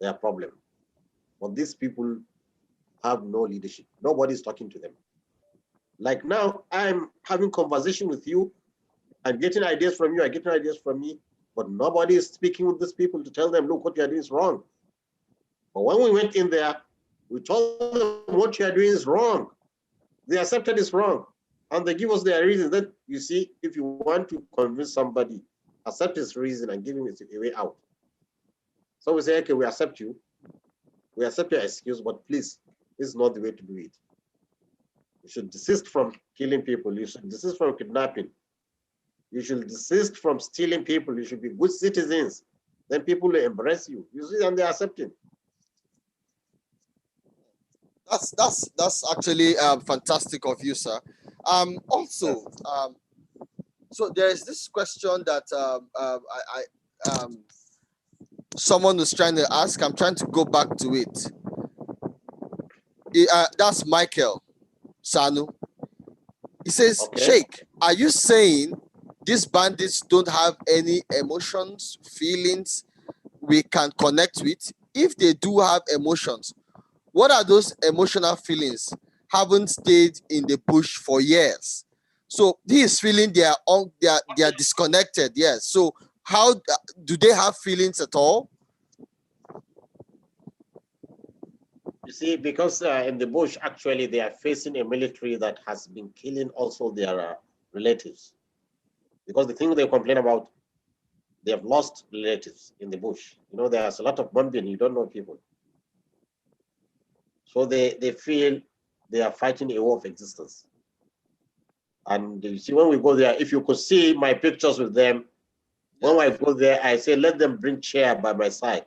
their problem. But these people have no leadership. Nobody is talking to them. Like now, I'm having conversation with you. I'm getting ideas from you. I'm getting ideas from me. But nobody is speaking with these people to tell them, look, what you are doing is wrong. But when we went in there, we told them what you are doing is wrong. They accepted it's wrong. And they give us their reasons. That you see, if you want to convince somebody, accept his reason and give him a way out. So we say, okay, we accept you. We accept your excuse, but please, this is not the way to do it. You should desist from killing people. You should desist from kidnapping. You should desist from stealing people. You should be good citizens. Then people will embrace you. You see, and they accept it. That's actually fantastic of you, sir. Also, so there is this question that someone was trying to ask. I'm trying to go back to it. That's Michael Sanu. He says, okay. Sheikh, are you saying these bandits don't have any emotions, feelings we can connect with? If they do have emotions, what are those emotional feelings? Haven't stayed in the bush for years. So he is feeling they are disconnected. Yes. So how do they have feelings at all? You see, because in the bush, actually, they are facing a military that has been killing also their relatives. Because the thing they complain about, they have lost relatives in the bush. You know, there's a lot of bombing. You don't know people. So they feel they are fighting a war of existence. And you see, when we go there, if you could see my pictures with them, when I go there, I say, let them bring chair by my side.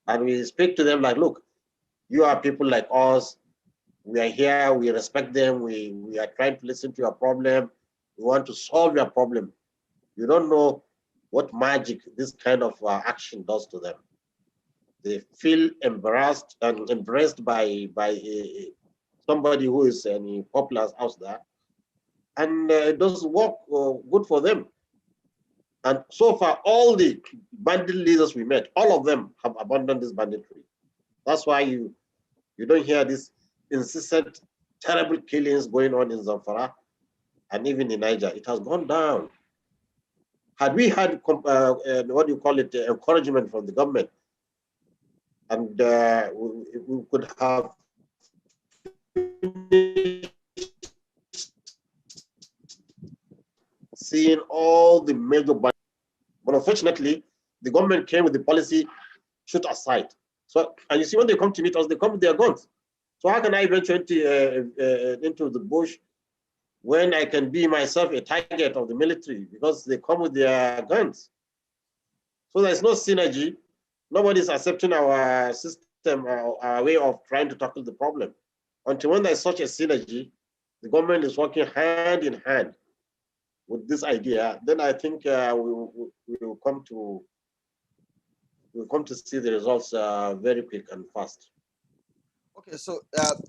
And we speak to them like, look, you are people like us. We are here. We respect them. We are trying to listen to your problem. We want to solve your problem. You don't know what magic this kind of action does to them. They feel embarrassed and embraced by somebody who is any popular out there. And it does work good for them. And so far, all the bandit leaders we met, all of them have abandoned this banditry. That's why you don't hear this incessant, terrible killings going on in Zamfara and even in Niger. It has gone down. Had we had, what do you call it, encouragement from the government, and we could have seen all the major bandits. But unfortunately, the government came with the policy, shoot aside. So, and you see, when they come to meet us, they come with their guns. So how can I venture into the bush when I can be myself a target of the military because they come with their guns? So there's no synergy. Nobody's accepting our system, our way of trying to tackle the problem. Until when there's such a synergy, the government is working hand in hand with this idea, then I think we will come to see the results very quick and fast. Okay, so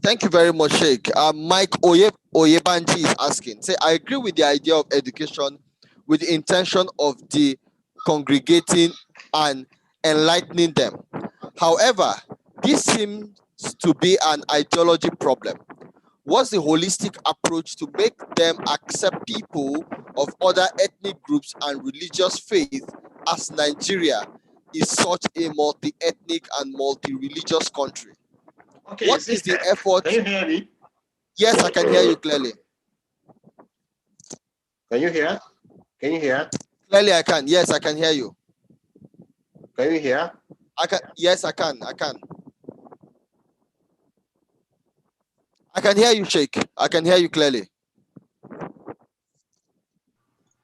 thank you very much, Sheikh. Mike Oyebanji is asking, say, I agree with the idea of education with the intention of the congregating and enlightening them. However, this seems to be an ideology problem. What's the holistic approach to make them accept people of other ethnic groups and religious faith, as Nigeria is such a multi-ethnic and multi-religious country? Okay, What is the effort? Can you hear me? Yes, I can hear you clearly. Can you hear? Can you hear? Clearly, I can. Yes, I can hear you. Can you hear? I can. Yes, I can. I can. I can hear you, Sheikh. I can hear you clearly.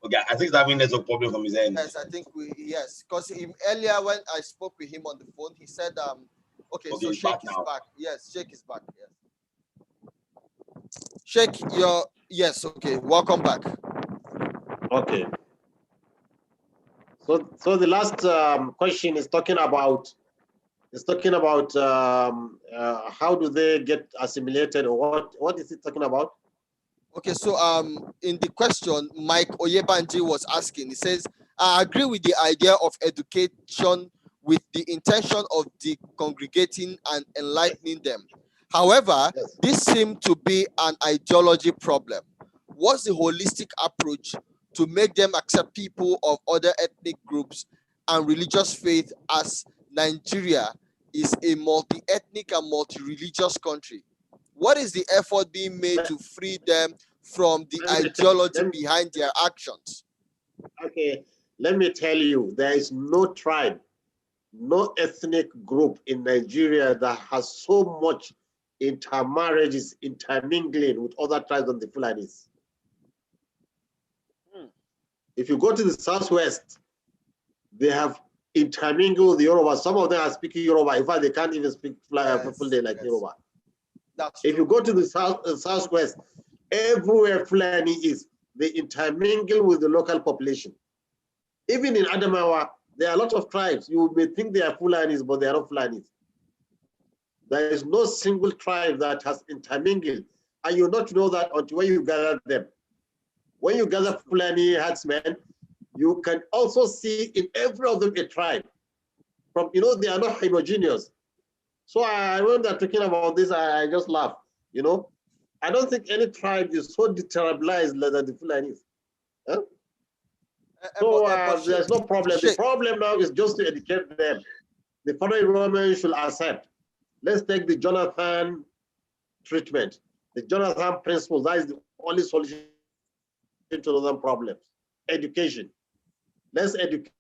Okay, I think that means there's a problem from his end. Yes, I think yes, because earlier when I spoke with him on the phone, he said, okay, so Sheikh is back. Yes, Sheikh is back. Yes. Sheikh, yes, okay, welcome back. Okay. So the last question is talking about how do they get assimilated, or what is it talking about? Okay, so in the question, Mike Oyebanji was asking, he says, I agree with the idea of education with the intention of congregating and enlightening them. However, Yes. this seems to be an ideology problem. What's the holistic approach to make them accept people of other ethnic groups and religious faith, as Nigeria is a multi-ethnic and multi-religious country? What is the effort being made to free them from the ideology behind their actions? Okay, let me tell you, there is no tribe, no ethnic group in Nigeria that has so much intermarriages, intermingling with other tribes than the Fulanis. If you go to the southwest, they have intermingled with the Yoruba. Some of them are speaking Yoruba. In fact, they can't even speak full day like Yoruba. If you go to the southwest, everywhere Fulani is, they intermingle with the local population. Even in Adamawa, there are a lot of tribes. You may think they are Fulanis, but they are not Fulanis. There is no single tribe that has intermingled, and you not know that until when you gather them. When you gather Fulani herdsmen, you can also see in every of them a tribe. From, they are not homogeneous. So when they're talking about this, I just laugh. I don't think any tribe is so determined than the Fulanis. Huh? So there's no problem. The problem now is just to educate them. The federal government should accept. Let's take the Jonathan treatment, the Jonathan principles. That is the only solution to other problems. Education. Let's educate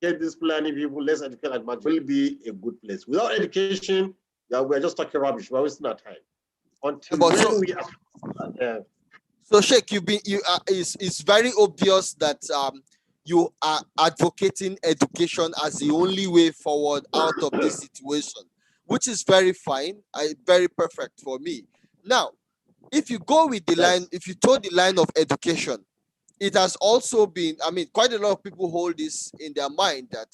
these Fulani people. Let's educate as much. Will be a good place. Without education, we're just talking rubbish. We're wasting our time. Until when we are. So Sheikh, it's very obvious that you are advocating education as the only way forward out of this situation, which is very fine, very perfect for me. Now, if you go with the line, if you told the line of education, it has also been, quite a lot of people hold this in their mind that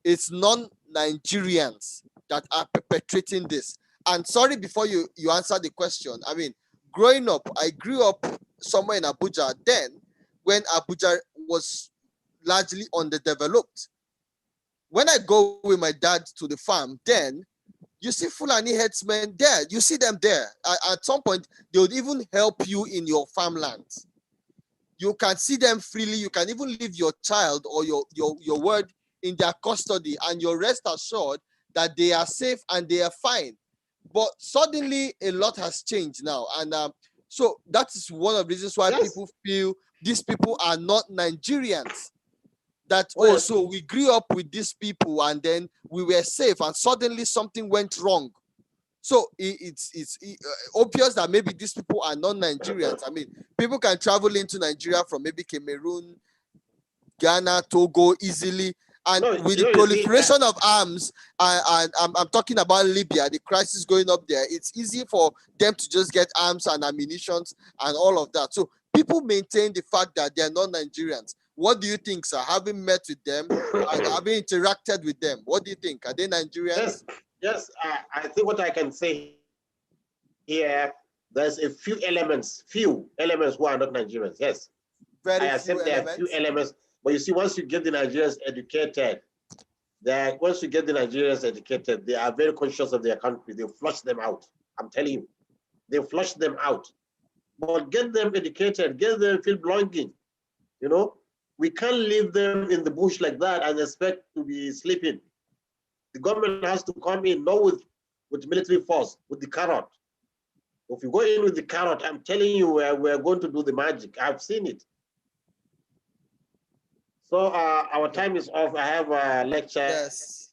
it's non-Nigerians that are perpetrating this. And sorry, before you answer the question, growing up, I grew up somewhere in Abuja then, when Abuja was largely underdeveloped. When I go with my dad to the farm, then you see Fulani herdsmen there. You see them there. At some point, they would even help you in your farmlands. You can see them freely. You can even leave your child or your word in their custody, and you're rest assured that they are safe and they are fine. But suddenly, a lot has changed now. And so that is one of the reasons why people feel these people are not Nigerians. That, so we grew up with these people and then we were safe and suddenly something went wrong. So it's obvious that maybe these people are not Nigerians. People can travel into Nigeria from maybe Cameroon, Ghana, Togo easily, And No, with you the know, you see, proliferation of arms, and I'm talking about Libya, the crisis going up there, it's easy for them to just get arms and ammunition and all of that. So people maintain the fact that they're not Nigerians. What do you think, sir? Having met with them, having interacted with them, what do you think? Are they Nigerians? yes. I think what I can say here, there's a few elements who are not Nigerians. Yes, Very I few accept there are few elements, but you see, once you get the Nigerians educated, they are very conscious of their country. They flush them out. I'm telling you, they flush them out. But get them educated, get them feel belonging. You know, we can't leave them in the bush like that and expect to be sleeping. The government has to come in, not with military force, with the carrot. If you go in with the carrot, I'm telling you, we're going to do the magic. I've seen it. So our time is off. I have a lecture. Yes.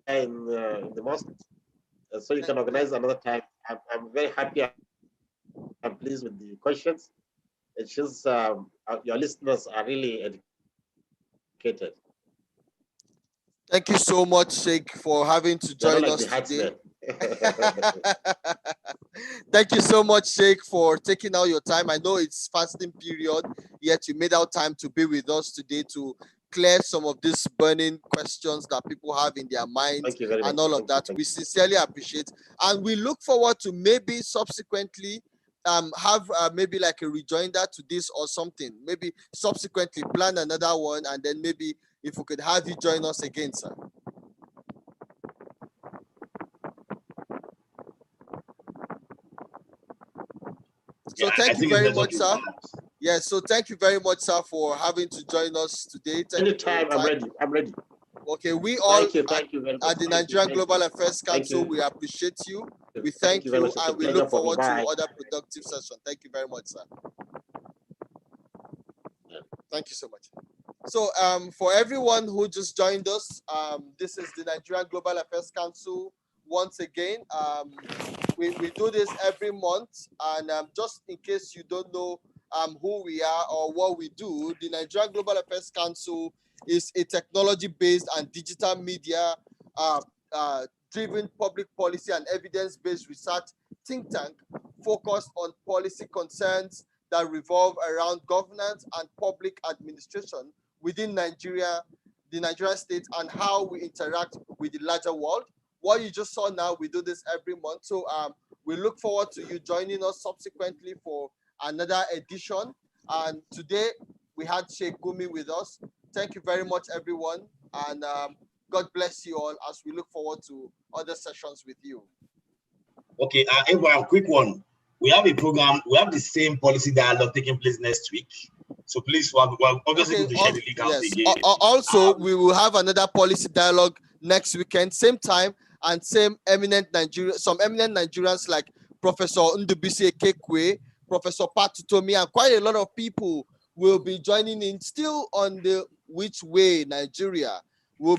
In the mosque. So you can organize another time. I'm very happy. I'm pleased with the questions. It's just your listeners are really educated. Thank you so much, Sheikh, for having to They're join not like us today. the Thank you so much, Sheikh, for taking out your time. I know it's fasting period, yet you made out time to be with us today to clear some of these burning questions that people have in their minds. Thank you very much. And all of that. We sincerely appreciate, and we look forward to maybe subsequently have maybe like a rejoinder to this or something. Maybe subsequently plan another one, and then maybe if we could have you join us again, sir. So thank you very much, sir. Yes, so thank you very much, sir, for having to join us today. Anytime, I'm ready. Okay, we all thank you very much. at the Nigerian Global Affairs Council, we appreciate you. We thank you, and we look forward to other productive sessions. Thank you very much, sir. Thank you so much. So for everyone who just joined us, this is the Nigerian Global Affairs Council once again. We do this every month, and just in case you don't know who we are or what we do, the Nigerian Global Affairs Council is a technology-based and digital media driven public policy and evidence-based research think tank focused on policy concerns that revolve around governance and public administration within Nigeria, the Nigerian state, and how we interact with the larger world. What you just saw now, we do this every month. So we look forward to you joining us subsequently for another edition. And today we had Sheikh Gumi with us. Thank you very much, everyone. And God bless you all as we look forward to other sessions with you. Okay, Abraham, quick one. We have a program, we have the same policy dialogue taking place next week. So please, obviously, okay, to share the link out again. Also, we will have another policy dialogue next weekend, same time, and some eminent Nigerians like Professor Ndubisi Ekekwe, Professor Patutomi, and quite a lot of people will be joining in still on the Which Way Nigeria.